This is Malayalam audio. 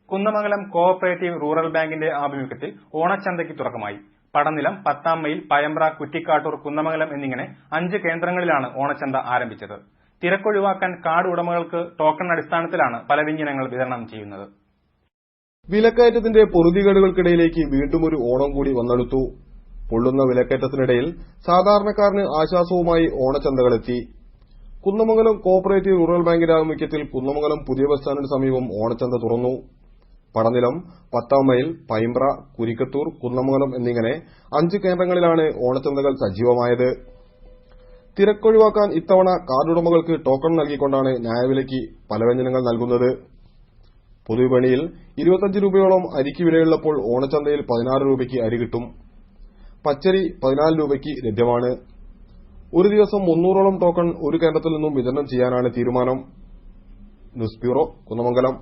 കുന്നമംഗലം കോഓപ്പറേറ്റീവ് റൂറൽ ബാങ്കിന്റെ ആഭിമുഖ്യത്തിൽ ഓണച്ചന്തയ്ക്ക് തുടക്കമായി. പടനിലം, 10-ാം മൈൽ, പയമ്പ്ര, കുറ്റിക്കാട്ടൂർ, കുന്നമംഗലം എന്നിങ്ങനെ 5 കേന്ദ്രങ്ങളിലാണ് ഓണച്ചന്ത ആരംഭിച്ചത്. തിരക്കൊഴിവാക്കാൻ കാർഡ് ഉടമകൾക്ക് ടോക്കൺ അടിസ്ഥാനത്തിലാണ് പലവ്യഞ്ജനങ്ങൾ വിതരണം ചെയ്യുന്നത്. വിലക്കയറ്റത്തിന്റെ പൊറുതികേടുകൾക്കിടയിലേക്ക് വീണ്ടുമൊരു ഓണം കൂടി വന്നെടുത്തു. പൊള്ളുന്ന വിലക്കയറ്റത്തിനിടയിൽ സാധാരണക്കാരന് ആശ്വാസവുമായി ഓണച്ചന്തകളെത്തി. കുന്നമംഗലം കോഓപ്പറേറ്റീവ് റൂറൽ ബാങ്കിന്റെ ആഭിമുഖ്യത്തിൽ കുന്നമംഗലം പുതിയ ബസ് സ്റ്റാൻഡിന് സമീപം ഓണച്ചന്ത തുറന്നു. പടനിലം, 10-ാം മൈൽ, പയമ്പ്ര, കുരിക്കത്തൂർ, കുന്നമംഗലം എന്നിങ്ങനെ 5 കേന്ദ്രങ്ങളിലാണ് ഓണച്ചന്തകൾ സജീവമായത്. തിരക്കൊഴിവാക്കാൻ ഇത്തവണ കാർഡുടമകൾക്ക് ടോക്കൺ നൽകിക്കൊണ്ടാണ് ന്യായവിലയ്ക്ക് പലവ്യഞ്ജനങ്ങൾ നൽകുന്നത്. പൊതുവിപണിയിൽ 25 രൂപയോളം അരിക്ക് വിലയുള്ളപ്പോൾ ഓണച്ചന്തയിൽ 16 രൂപയ്ക്ക് അരി കിട്ടും. പച്ചരി 14 രൂപയ്ക്ക് ലഭ്യമാണ്. ഒരു ദിവസം 300ഓളം ടോക്കൺ ഒരു കേന്ദ്രത്തിൽ നിന്നും വിതരണം ചെയ്യാനാണ് തീരുമാനം. News bureau, Kunnamangalam.